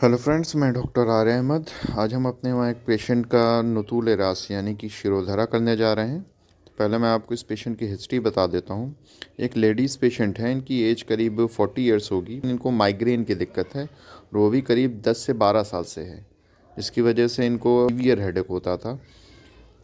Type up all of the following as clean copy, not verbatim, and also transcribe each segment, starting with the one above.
Hello friends, मैं doctor आर्य अहमद। आज हम अपने वहाँ एक पेशेंट का नुतूल रास यानी कि शिरोधारा करने जा रहे हैं। तो पहले मैं आपको इस पेशेंट की हिस्ट्री बता देता हूँ। एक लेडीज़ पेशेंट है, इनकी एज करीब 40 इयर्स होगी। इनको माइग्रेन की दिक्कत है और वो भी करीब 10 से 12 साल से है, जिसकी वजह से इनको सीवियर हेडेक होता था।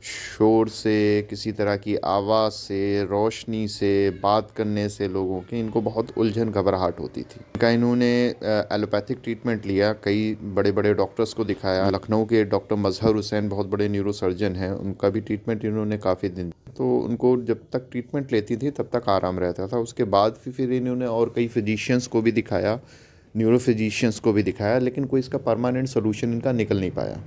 शोर से, किसी तरह की आवाज़ से, रोशनी से, बात करने से लोगों की इनको बहुत उलझन घबराहट होती थी। इनका इन्होंने एलोपैथिक ट्रीटमेंट लिया, कई बड़े बड़े डॉक्टर्स को दिखाया। लखनऊ के डॉक्टर मजहर हुसैन बहुत बड़े न्यूरोसर्जन हैं, उनका भी ट्रीटमेंट इन्होंने काफ़ी दिन, तो उनको जब तक ट्रीटमेंट लेती थी तब तक आराम रहता था। उसके बाद फिर इन्होंने और कई फिजिशियंस को भी दिखाया, न्यूरो फिजिशियंस को भी दिखाया, लेकिन कोई इसका परमानेंट सोल्यूशन इनका निकल नहीं पाया।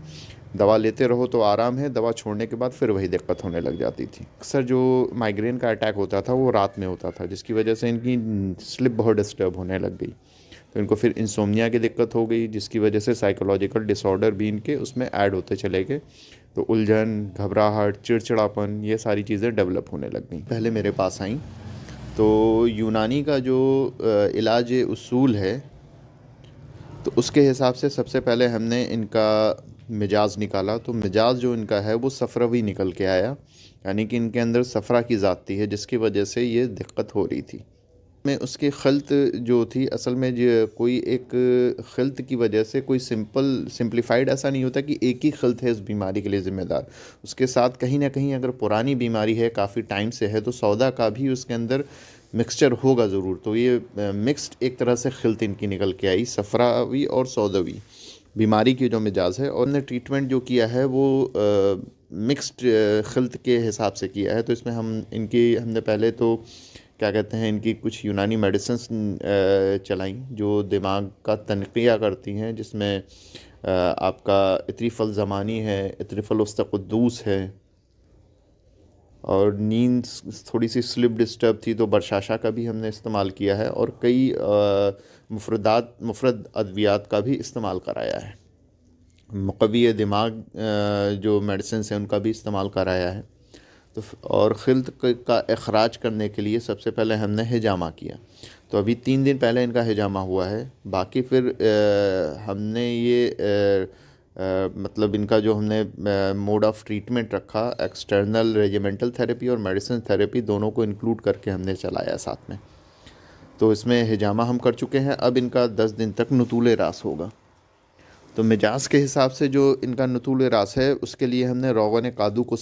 दवा लेते रहो तो आराम है, दवा छोड़ने के बाद फिर वही दिक्कत होने लग जाती थी। अक्सर जो माइग्रेन का अटैक होता था वो रात में होता था, जिसकी वजह से इनकी स्लिप बहुत डिस्टर्ब होने लग गई। तो इनको फिर इंसोम्निया की दिक्कत हो गई, जिसकी वजह से साइकोलॉजिकल डिसऑर्डर भी इनके उसमें ऐड होते चले गए। तो उलझन, घबराहट, चिड़चिड़ापन, ये सारी चीज़ें डेवलप होने लग गई। पहले मेरे पास आई तो यूनानी का जो इलाज उसूल है, तो उसके हिसाब से सबसे पहले हमने इनका मिजाज निकाला। तो मिजाज जो इनका है वो सफ़रवी निकल के आया, यानी कि इनके अंदर सफ़रा की ज़ात थी है, जिसकी वजह से ये दिक्कत हो रही थी। में उसकी खल्त जो थी, असल में जो कोई एक खल्त की वजह से कोई सिंप्लीफाइड ऐसा नहीं होता कि एक ही खल्त है इस बीमारी के लिए ज़िम्मेदार। उसके साथ कहीं ना कहीं अगर पुरानी बीमारी है, काफ़ी टाइम से है, तो सौदा का भी उसके अंदर मिक्सचर होगा ज़रूर। तो ये मिक्स्ड एक तरह से खिल्त इनकी निकल के आई, सफ़रावी और सौदवी बीमारी की जो मिजाज है। और ने ट्रीटमेंट जो किया है वो मिक्स्ड खिल्त के हिसाब से किया है। तो इसमें हमने पहले तो क्या कहते हैं, इनकी कुछ यूनानी मेडिसिन्स चलाई जो दिमाग का तनक़िया करती हैं, जिसमें आपका इत्रिफल ज़मानी है, इत्रिफल उस्तक़ुद्दूस है, और नींद थोड़ी सी स्लिप डिस्टर्ब थी तो बरशाशा का भी हमने इस्तेमाल किया है, और कई मुफरद अद्वियात का भी इस्तेमाल कराया है। मुक़व्वी दिमाग जो मेडिसिन हैं उनका भी इस्तेमाल कराया है। तो और खिल्त का अखराज करने के लिए सबसे पहले हमने हिजामा किया। तो अभी 3 दिन पहले इनका हिजामा हुआ है। बाकी फिर हमने ये मतलब इनका जो हमने मोड ऑफ़ ट्रीटमेंट रखा, एक्सटर्नल रेजिमेंटल थेरेपी और मेडिसिन थेरेपी दोनों को इंक्लूड करके हमने चलाया साथ में। तो इसमें हिजामा हम कर चुके हैं। अब इनका 10 दिन तक नुतूल रास होगा। तो मिजाज के हिसाब से जो इनका नुतूल रास है, उसके लिए हमने रोगन कादू को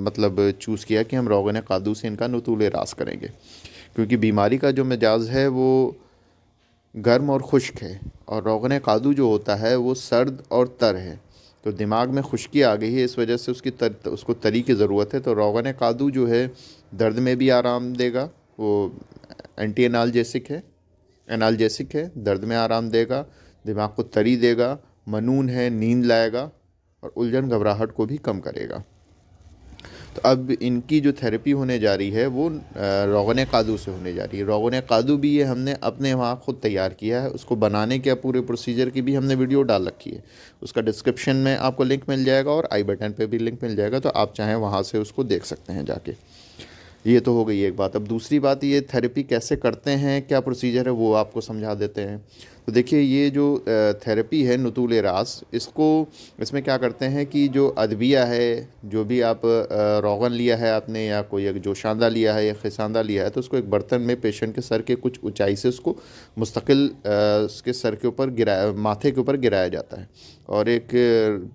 मतलब चूज़ किया कि हम रोगन कादू से इनका नुतूल रास करेंगे, क्योंकि बीमारी का जो मिजाज है वो गर्म और खुश्क है, और रोगन कादू जो होता है वो सर्द और तर है। तो दिमाग में खुश्की आ गई है, इस वजह से उसको तरी की ज़रूरत है। तो रोगन कादू जो है दर्द में भी आराम देगा, वो एंटी एनाल्जेसिक है, दर्द में आराम देगा, दिमाग को तरी देगा, मनून है, नींद लाएगा, और उलझन घबराहट को भी कम करेगा। तो अब इनकी जो थेरेपी होने जा रही है वो रोगन कादू से होने जा रही है। रोगन कादू भी ये हमने अपने वहाँ ख़ुद तैयार किया है। उसको बनाने के पूरे प्रोसीजर की भी हमने वीडियो डाल रखी है। उसका डिस्क्रिप्शन में आपको लिंक मिल जाएगा और आई बटन पे भी लिंक मिल जाएगा, तो आप चाहें वहाँ से उसको देख सकते हैं जाके। ये तो हो गई एक बात। अब दूसरी बात, ये थेरेपी कैसे करते हैं, क्या प्रोसीजर है, वो आपको समझा देते हैं। तो देखिए, ये जो थेरेपी है नुतूल रास, इसमें क्या करते हैं कि जो अदविया है, जो भी आप रोगन लिया है आपने, या कोई एक जोशांदा लिया है या खिसांदा लिया है, तो उसको एक बर्तन में पेशेंट के सर के कुछ ऊंचाई से उसको मुस्तकिल उसके सर के ऊपर माथे के ऊपर गिराया जाता है, और एक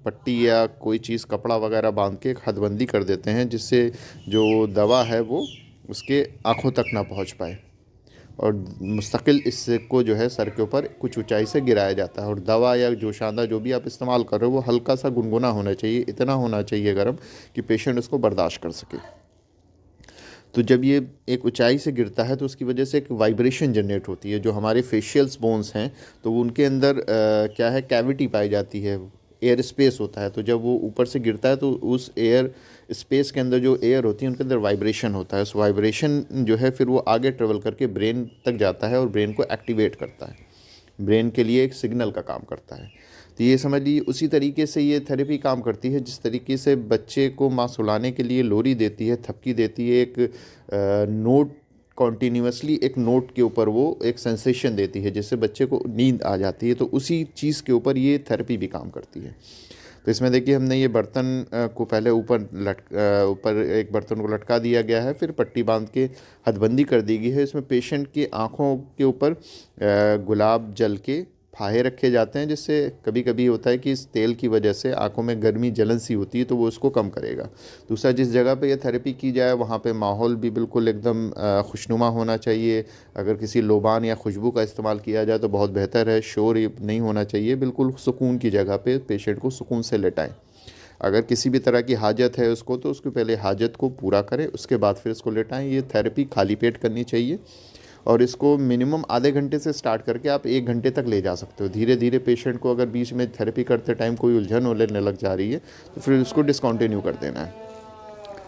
पट्टी या कोई चीज़, कपड़ा वगैरह बांध के एक हदबंदी कर देते हैं, जिससे जो दवा है वो उसके आँखों तक ना पहुंच पाए, और मुस्तकिल इसको जो है सर के ऊपर कुछ ऊंचाई से गिराया जाता है। और दवा या जोशांदा जो भी आप इस्तेमाल कर रहे हो वो हल्का सा गुनगुना होना चाहिए, इतना होना चाहिए गर्म कि पेशेंट उसको बर्दाश्त कर सके। तो जब ये एक ऊंचाई से गिरता है तो उसकी वजह से एक वाइब्रेशन जनरेट होती है। जो हमारे फेशियल्स बोन्स हैं, तो वो उनके अंदर क्या है, कैविटी पाई जाती है, एयर स्पेस होता है। तो जब वो ऊपर से गिरता है तो उस एयर स्पेस के अंदर जो एयर होती है उनके अंदर वाइब्रेशन होता है। उस वाइब्रेशन जो है फिर वो आगे ट्रेवल करके ब्रेन तक जाता है और ब्रेन को एक्टिवेट करता है, ब्रेन के लिए एक सिग्नल का काम करता है। तो ये समझ लीजिए उसी तरीके से ये थेरेपी काम करती है, जिस तरीके से बच्चे को माँ सुलाने के लिए लोरी देती है, थपकी देती है, एक नोट कॉन्टीन्यूअसली एक नोट के ऊपर वो एक सेंसेशन देती है, जिससे बच्चे को नींद आ जाती है। तो उसी चीज़ के ऊपर ये थेरेपी भी काम करती है। तो इसमें देखिए हमने ये बर्तन को पहले ऊपर एक बर्तन को लटका दिया गया है, फिर पट्टी बांध के हथबंदी कर दी गई है। इसमें पेशेंट की आँखों के ऊपर गुलाब जल के फाहे रखे जाते हैं, जिससे कभी कभी होता है कि इस तेल की वजह से आंखों में गर्मी जलन सी होती है, तो वो उसको कम करेगा। दूसरा, जिस जगह पे ये थेरेपी की जाए वहाँ पे माहौल भी बिल्कुल एकदम खुशनुमा होना चाहिए। अगर किसी लोबान या खुशबू का इस्तेमाल किया जाए तो बहुत बेहतर है। शोर नहीं होना चाहिए, बिल्कुल सुकून की जगह पे पेशेंट को सुकून से लेटाएं। अगर किसी भी तरह की हाजत है उसको, तो उसको पहले हाजत को पूरा करें, उसके बाद फिर इसको लेटाएं। ये थेरेपी खाली पेट करनी चाहिए और इसको मिनिमम आधे घंटे से स्टार्ट करके आप 1 घंटे तक ले जा सकते हो। धीरे धीरे पेशेंट को अगर बीच में थेरेपी करते टाइम कोई उलझन होने लग जा रही है तो फिर उसको डिसकंटिन्यू कर देना है।